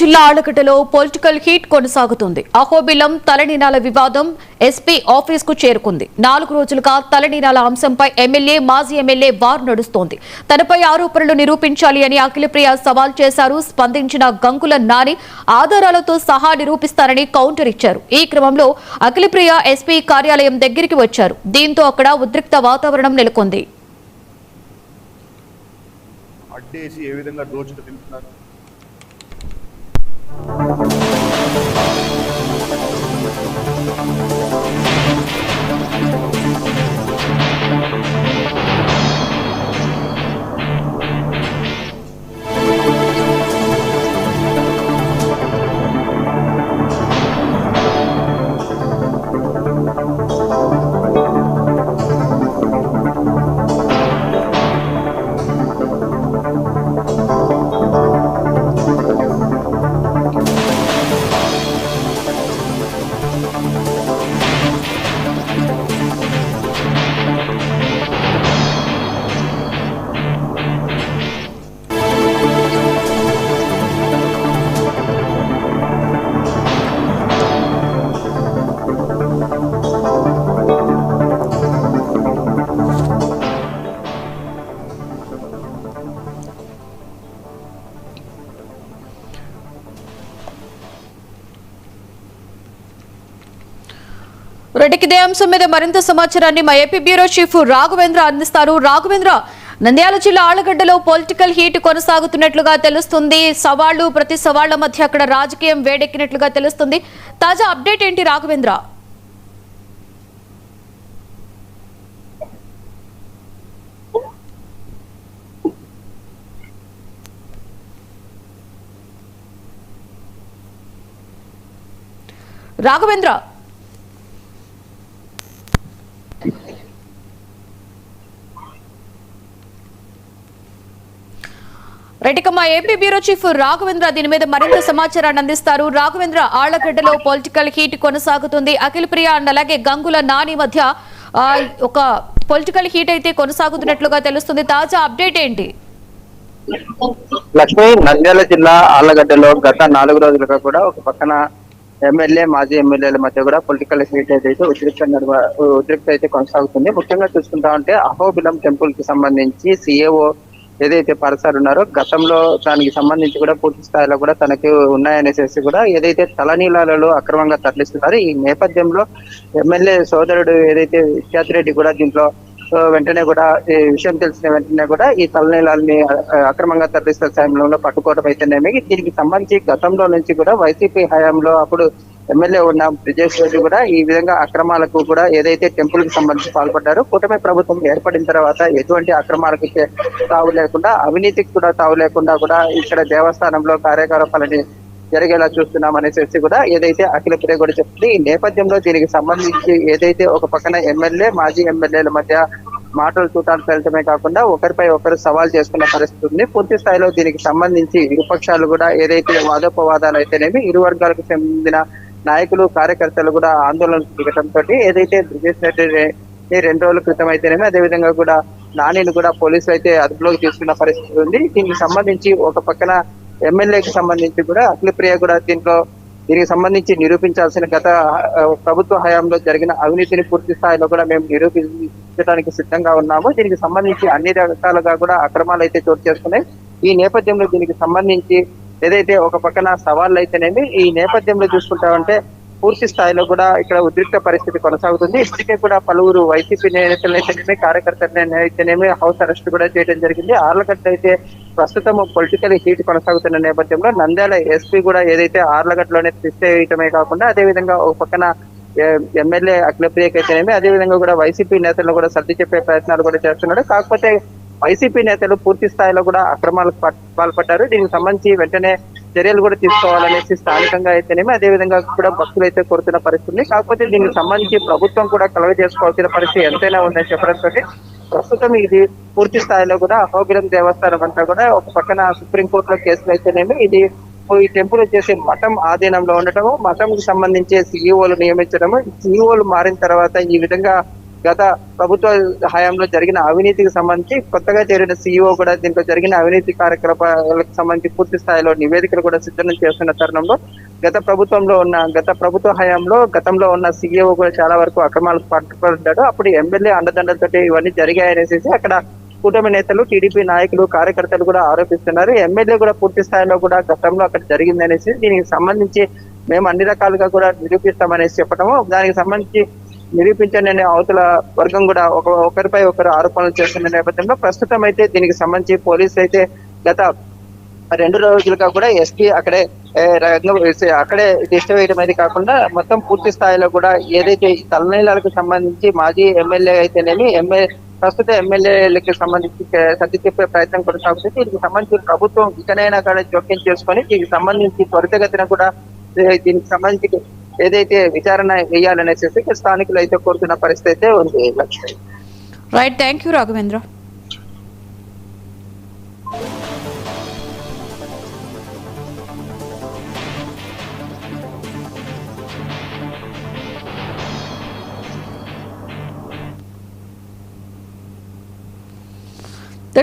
జిల్లా ఆళ్లగడ్డలో political heat కొనసాగుతుంది. అహోబిలం తలనీలాల వివాదం ఎస్పీ ఆఫీస్ కు చేరుకుంది. 4 రోజులుగా తలనీలాల అంశంపై ఎమ్మెల్యే, మాజీ ఎమ్మెల్యే వార్ నడుస్తోంది. తనపై ఆరోపణలు నిరూపించాలి అని అఖిలప్రియ సవాల్ చేశారు. స్పందించిన గంగుల నాని ఆధారాలతో సహా నిరూపిస్తారని కౌంటర్ ఇచ్చారు. ఈ క్రమంలో అఖిలప్రియ ఎస్పీ కార్యాలయం దగ్గరికి వచ్చారు. దీంతో అక్కడ ఉద్రిక్త వాతావరణం నెలకొంది. అడ్డేసి ఏ విధంగా దోచుకు తింటున్నారు. రెడ్డికి ఇదే అంశం మీద మరింత సమాచారాన్ని మా ఏపీ బ్యూరో చీఫ్ రాఘవేంద్ర అందిస్తారు. రాఘవేంద్ర, నంద్యాల జిల్లా ఆళ్లగడ్డలో పొలిటికల్ హీట్ కొనసాగుతున్నట్లుగా తెలుస్తుంది. సవాళ్లు ప్రతి సవాళ్ల మధ్య అక్కడ రాజకీయం వేడెక్కినట్లుగా తెలుస్తుంది. తాజా అప్డేట్ ఏంటి రాఘవేంద్ర? రాఘవేంద్ర, రైట్, మా ఏపీ బ్యూరో చీఫ్ రాఘవేంద్ర దీని మీద మరింత సమాచారాన్ని అందిస్తారు. రాఘవేంద్ర, ఆళ్లగడ్డలో పొలిటికల్ హీట్ కొనసాగుతుంది. అఖిలప్రియ అండ్ అలాగే గంగుల నాని మధ్య ఒక పొలిటికల్ హీట్ అయితే కొనసాగుతున్నట్లుగా తెలుస్తుంది. తాజా అప్డేట్ ఏంటి? లక్ష్మి, నంద్యాల జిల్లా ఆళ్లగడ్డలో గత 4 రోజులుగా కూడా ఒక పక్కన ఎమ్మెల్యే, మాజీ ఎమ్మెల్యేల మధ్య కూడా పొలిటికల్ హీట్ అయితే ఉద్రిక్త అయితే కొనసాగుతుంది. ముఖ్యంగా చూసుకుంటా ఉంటే అహోబిలం టెంపుల్ కి సంబంధించి సిఏఓ ఏదైతే పరసారు ఉన్నారో గతంలో దానికి సంబంధించి కూడా పూర్తి స్థాయిలో కూడా తనకి ఉన్నాయనేసి కూడా ఏదైతే తలనీలాలలో అక్రమంగా తరలిస్తున్నారు. ఈ నేపథ్యంలో ఎమ్మెల్యే సోదరుడు ఏదైతే విఖ్యాతిరెడ్డి కూడా దీంట్లో వెంటనే కూడా ఈ విషయం తెలిసిన వెంటనే కూడా ఈ తలనీలాలని అక్రమంగా తరలిస్తున్న సమయంలో పట్టుకోవడం అయితేనేమి, దీనికి సంబంధించి గతంలో నుంచి కూడా వైసీపీ హయాంలో అప్పుడు ఎమ్మెల్యే ఉన్న బ్రిజేష్ రెడ్డి కూడా ఈ విధంగా అక్రమాలకు కూడా ఏదైతే టెంపుల్ కి సంబంధించి పాల్పడ్డారో, కూటమి ప్రభుత్వం ఏర్పడిన తర్వాత ఎటువంటి అక్రమాలకు తావు లేకుండా, అవినీతికి కూడా తావు లేకుండా కూడా ఇక్కడ దేవస్థానంలో కార్యకలాపాలని జరిగేలా చూస్తున్నాం అనేసి కూడా ఏదైతే అఖిలప్రియ కూడా చెప్తుంది. ఈ నేపథ్యంలో దీనికి సంబంధించి ఏదైతే ఒక పక్కన ఎమ్మెల్యే, మాజీ ఎమ్మెల్యేల మధ్య మాటలు చూటాలు ఫలితమే కాకుండా ఒకరిపై ఒకరు సవాల్ చేసుకున్న పరిస్థితి ఉంది. పూర్తి స్థాయిలో దీనికి సంబంధించి ఇరుపక్షాలు కూడా ఏదైతే వాదోపవాదాలు అయితేనేమి, ఇరు వర్గాలకు చెందిన నాయకులు, కార్యకర్తలు కూడా ఆందోళన దిగటంతో ఏదైతే బ్రిజేష్ రెడ్డి 2 రోజుల క్రితం అయితేనేమి, అదేవిధంగా కూడా నానిని కూడా పోలీసులు అయితే అదుపులోకి తీసుకున్న పరిస్థితి ఉంది. దీనికి సంబంధించి ఒక పక్కన ఎమ్మెల్యేకి సంబంధించి కూడా అఖిలప్రియ కూడా దీనికి సంబంధించి నిరూపించాల్సిన గత ప్రభుత్వ హయాంలో జరిగిన అవినీతిని పూర్తి స్థాయిలో కూడా మేము నిరూపించడానికి సిద్ధంగా ఉన్నాము. దీనికి సంబంధించి అన్ని రకాలుగా కూడా అక్రమాలు అయితే చోటు చేసుకున్నాయి. ఈ నేపథ్యంలో దీనికి సంబంధించి ఏదైతే ఒక పక్కన సవాళ్ళు అయితేనేమి, ఈ నేపథ్యంలో చూసుకుంటామంటే పూర్తి స్థాయిలో కూడా ఇక్కడ ఉద్రిక్త పరిస్థితి కొనసాగుతుంది. ఇప్పటికే కూడా పలువురు వైసీపీ నేతలైతేనేమి, కార్యకర్తలైతేనేమి హౌస్ అరెస్ట్ కూడా చేయడం జరిగింది. ఆళ్లగడ్డ అయితే ప్రస్తుతం పొలిటికల్ హీట్ కొనసాగుతున్న నేపథ్యంలో నంద్యాల ఎస్పీ కూడా ఏదైతే ఆళ్లగడ్డలోనే తీసేయటమే కాకుండా అదేవిధంగా ఒక పక్కన ఎమ్మెల్యే అఖిలప్రియకి అయితేనేమి, అదేవిధంగా కూడా వైసీపీ నేతలను కూడా సర్ది చెప్పే ప్రయత్నాలు కూడా చేస్తున్నాడు. కాకపోతే వైసీపీ నేతలు పూర్తి స్థాయిలో కూడా అక్రమాలకు పాల్పడ్డారు. దీనికి సంబంధించి వెంటనే చర్యలు కూడా తీసుకోవాలనేసి స్థానికంగా అయితేనేమి, అదేవిధంగా కూడా భక్తులు అయితే కోరుతున్న పరిస్థితి. కాకపోతే దీనికి సంబంధించి ప్రభుత్వం కూడా కలగ చేసుకోవాల్సిన పరిస్థితి ఎంతైనా ఉందని చెప్పడంతో ప్రస్తుతం ఇది పూర్తి స్థాయిలో కూడా అహోబిలం దేవస్థానం అంతా కూడా ఒక పక్కన సుప్రీంకోర్టులో కేసులు అయితేనేమి, ఇది ఈ టెంపుల్ వచ్చేసి మఠం ఆధీనంలో ఉండటము, మఠంకి సంబంధించి సిఇఓలు నియమించడము, సిఇఓలు మారిన తర్వాత ఈ విధంగా గత ప్రభుత్వ హయాంలో జరిగిన అవినీతికి సంబంధించి కొత్తగా చేరిన సీఈఓ కూడా దీంట్లో జరిగిన అవినీతి కార్యక్రమాలకు సంబంధించి పూర్తి స్థాయిలో నివేదికలు కూడా సిద్ధం చేస్తున్న తరుణంలో గత ప్రభుత్వ హయాంలో గతంలో ఉన్న సీఈఓ కూడా చాలా వరకు అక్రమాలకు పట్టుబడ్డాడు. అప్పుడు ఎమ్మెల్యే అండదండలతో ఇవన్నీ జరిగాయనేసి అక్కడ కూటమి నేతలు, టీడీపీ నాయకులు, కార్యకర్తలు కూడా ఆరోపిస్తున్నారు. ఎమ్మెల్యే కూడా పూర్తి స్థాయిలో కూడా గతంలో అక్కడ జరిగిందనేసి దీనికి సంబంధించి మేము అన్ని రకాలుగా కూడా నిరూపిస్తామనేసి చెప్పడము, దానికి సంబంధించి నిరూపించని అవతల వర్గం కూడా ఒకరిపై ఒకరు ఆరోపణలు చేస్తున్న నేపథ్యంలో ప్రస్తుతం అయితే దీనికి సంబంధించి పోలీసులు అయితే గత 2 రోజులుగా కూడా ఎస్పీ అక్కడే టెస్ట్ వేయడం అనేది కాకుండా మొత్తం పూర్తి స్థాయిలో కూడా ఏదైతే తలనీలాలకు సంబంధించి మాజీ ఎమ్మెల్యే అయితేనేమి ప్రస్తుత ఎమ్మెల్యేలకి సంబంధించి సర్ది చెప్పే ప్రయత్నం కొనసాగుతుంది. దీనికి సంబంధించి ప్రభుత్వం ఇకనైనా కూడా జోక్యం చేసుకొని దీనికి సంబంధించి త్వరితగతిన కూడా దీనికి సంబంధించి ఏదైతే విచారణ వేయాలనేసి స్థానికులు అయితే కోరుతున్న పరిస్థితి అయితే ఉంది. Right, thank you Raghavendra.